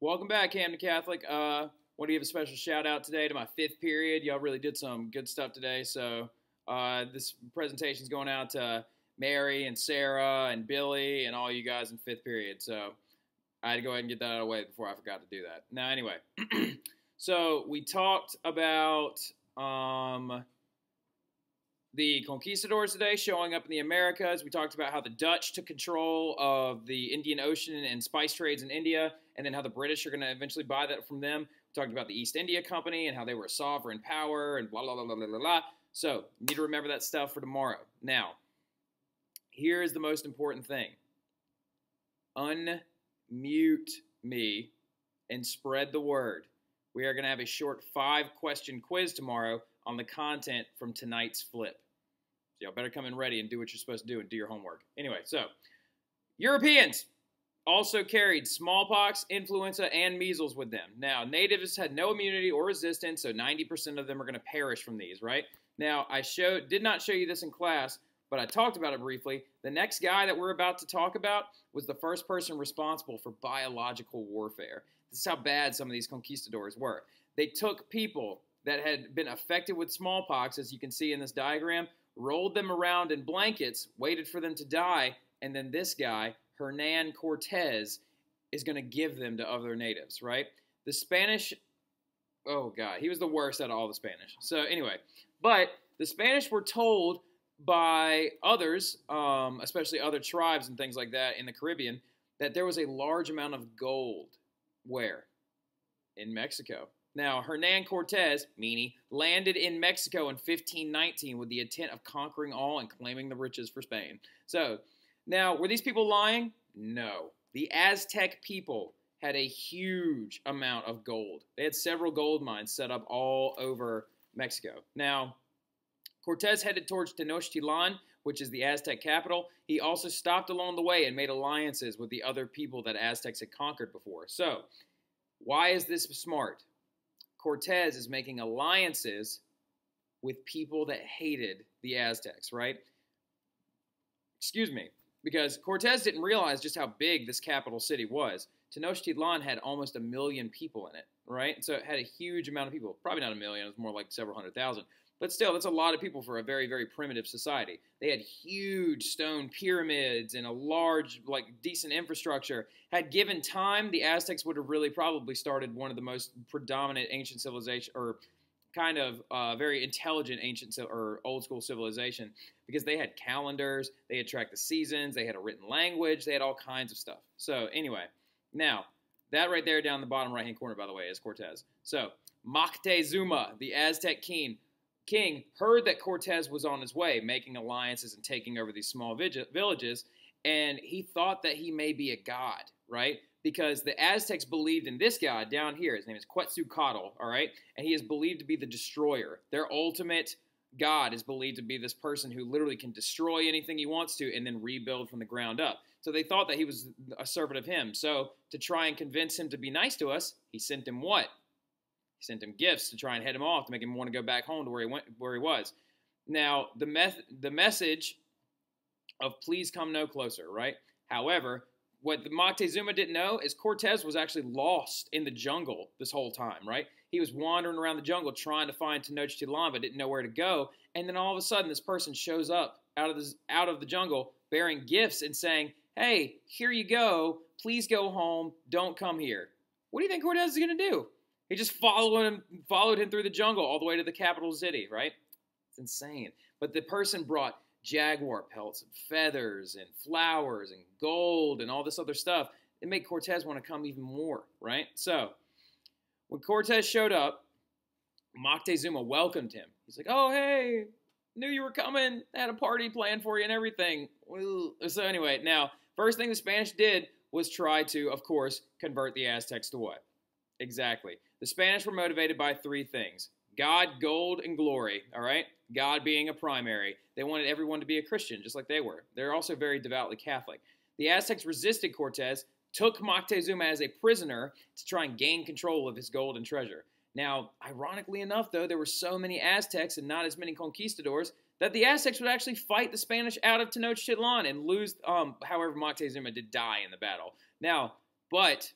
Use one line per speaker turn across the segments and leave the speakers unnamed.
Welcome back, Camden Catholic. Want to give a special shout out today to my fifth period. Y'all really did some good stuff today. So this presentation is going out to Mary and Sarah and Billy and all you guys in fifth period. So I had to go ahead and get that out of the way before I forgot to do that. Now, anyway, so we talked about the conquistadors today showing up in the Americas. We talked about how the Dutch took control of the Indian Ocean and spice trades in India, and then how the British are going to eventually buy that from them. We talked about the East India Company and how they were a sovereign power and blah, blah, blah, blah, blah, blah. So you need to remember that stuff for tomorrow. Now, here is the most important thing. Unmute me and spread the word. We are going to have a short 5-question quiz tomorrow on the content from tonight's flip. So y'all better come in ready and do what you're supposed to do and do your homework. Anyway, so Europeans also carried smallpox, influenza, and measles with them. Now, natives had no immunity or resistance, so 90% of them are going to perish from these, right? Now, I did not show you this in class, but I talked about it briefly. The next guy that we're about to talk about was the first person responsible for biological warfare. This is how bad some of these conquistadors were. They took people that had been affected with smallpox, as you can see in this diagram, rolled them around in blankets, waited for them to die, and then this guy, Hernan Cortez, is going to give them to other natives, right? The Spanish, oh God, he was the worst out of all the Spanish. So anyway, but the Spanish were told by others, especially other tribes and things like that in the Caribbean, that there was a large amount of gold. Where? In Mexico. Now, Hernan Cortez, meanie, landed in Mexico in 1519 with the intent of conquering all and claiming the riches for Spain. So, now, were these people lying? No. The Aztec people had a huge amount of gold. They had several gold mines set up all over Mexico. Now, Cortez headed towards Tenochtitlan, which is the Aztec capital. He also stopped along the way and made alliances with the other people that Aztecs had conquered before. So, why is this smart? Cortez is making alliances with people that hated the Aztecs, right? Excuse me, because Cortez didn't realize just how big this capital city was. Tenochtitlan had almost 1 million people in it, right? So it had a huge amount of people. Probably not 1 million, it was more like several 100,000. But still, that's a lot of people for a very, very primitive society. They had huge stone pyramids and a large, decent infrastructure. Had given time, the Aztecs would have really probably started one of the most predominant ancient civilization, or kind of very intelligent ancient or old school civilization, because they had calendars, they had tracked the seasons, they had a written language, they had all kinds of stuff. So anyway, now, that right there down the bottom right-hand corner, by the way, is Cortez. So, Moctezuma, the Aztec king, heard that Cortez was on his way, making alliances and taking over these small villages, and he thought that he may be a god, right? Because the Aztecs believed in this guy down here. His name is Quetzalcoatl, all right? And he is believed to be the destroyer. Their ultimate god is believed to be this person who literally can destroy anything he wants to and then rebuild from the ground up. So they thought that he was a servant of him. So to try and convince him to be nice to us, he sent him what? He sent him gifts to try and head him off, to make him want to go back home to where he was. Now, the message of please come no closer, right? However, what the Moctezuma didn't know is Cortez was actually lost in the jungle this whole time, right? He was wandering around the jungle trying to find Tenochtitlan, but didn't know where to go. And then all of a sudden, this person shows up out of the jungle bearing gifts and saying, hey, here you go. Please go home. Don't come here. What do you think Cortez is going to do? He just followed him through the jungle all the way to the capital city, right? It's insane. But the person brought jaguar pelts and feathers and flowers and gold and all this other stuff. It made Cortez want to come even more, right? So when Cortez showed up, Moctezuma welcomed him. He's like, oh, hey, knew you were coming. Had a party planned for you and everything. So anyway, now, first thing the Spanish did was try to, of course, convert the Aztecs to what? Exactly. The Spanish were motivated by 3 things. God, gold, and glory, all right? God being a primary. They wanted everyone to be a Christian, just like they were. They're also very devoutly Catholic. The Aztecs resisted Cortez, took Moctezuma as a prisoner to try and gain control of his gold and treasure. Now, ironically enough, though, there were so many Aztecs and not as many conquistadors that the Aztecs would actually fight the Spanish out of Tenochtitlan and lose, however, Moctezuma did die in the battle. Now, but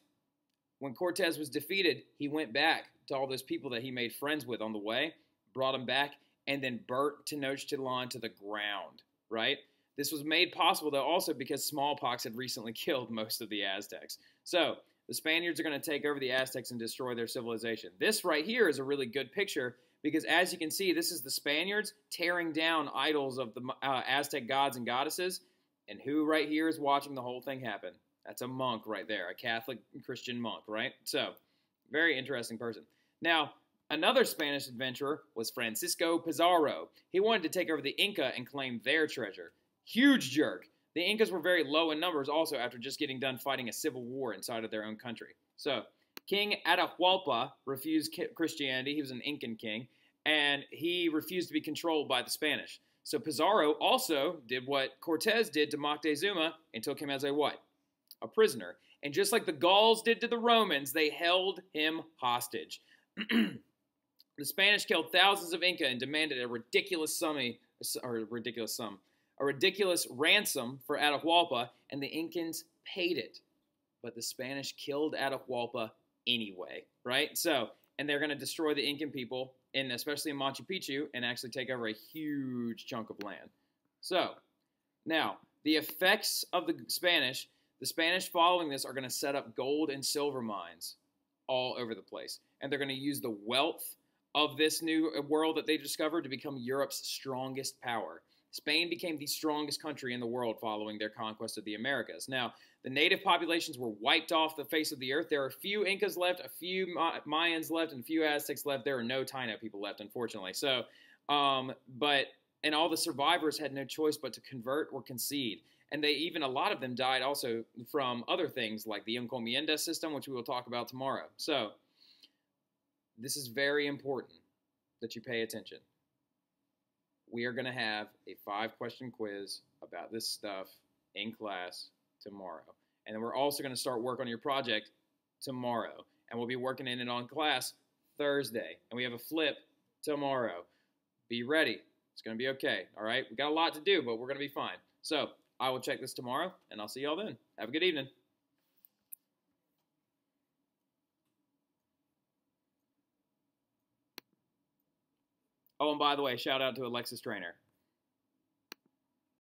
When Cortez was defeated, he went back to all those people that he made friends with on the way, brought them back, and then burnt Tenochtitlan to the ground, right? This was made possible, though, also because smallpox had recently killed most of the Aztecs. So the Spaniards are going to take over the Aztecs and destroy their civilization. This right here is a really good picture because, as you can see, this is the Spaniards tearing down idols of the Aztec gods and goddesses. And who right here is watching the whole thing happen? That's a monk right there, a Catholic Christian monk, right? So, very interesting person. Now, another Spanish adventurer was Francisco Pizarro. He wanted to take over the Inca and claim their treasure. Huge jerk. The Incas were very low in numbers also after just getting done fighting a civil war inside of their own country. So, King Atahualpa refused Christianity. He was an Incan king, and he refused to be controlled by the Spanish. So Pizarro also did what Cortez did to Moctezuma and took him as a what? A prisoner. And just like the Gauls did to the Romans, they held him hostage. The Spanish killed thousands of Inca and demanded a ridiculous ransom for Atahualpa, and the Incans paid it. But the Spanish killed Atahualpa anyway, right? So, and they're going to destroy the Incan people, and especially in Machu Picchu, and actually take over a huge chunk of land. So, now, the effects of the Spanish following this are going to set up gold and silver mines all over the place. And they're going to use the wealth of this new world that they discovered to become Europe's strongest power. Spain became the strongest country in the world following their conquest of the Americas. Now, the native populations were wiped off the face of the earth. There are a few Incas left, a few Mayans left, and a few Aztecs left. There are no Taino people left, unfortunately. So, and all the survivors had no choice but to convert or concede. And a lot of them died also from other things like the encomienda system, which we will talk about tomorrow. So, this is very important that you pay attention. We are going to have a 5-question quiz about this stuff in class tomorrow. And then we're also going to start work on your project tomorrow. And we'll be working in it on class Thursday. And we have a flip tomorrow. Be ready. It's going to be okay. All right? We got a lot to do, but we're going to be fine. So I will check this tomorrow, and I'll see y'all then. Have a good evening. Oh, and by the way, shout out to Alexis Trainer.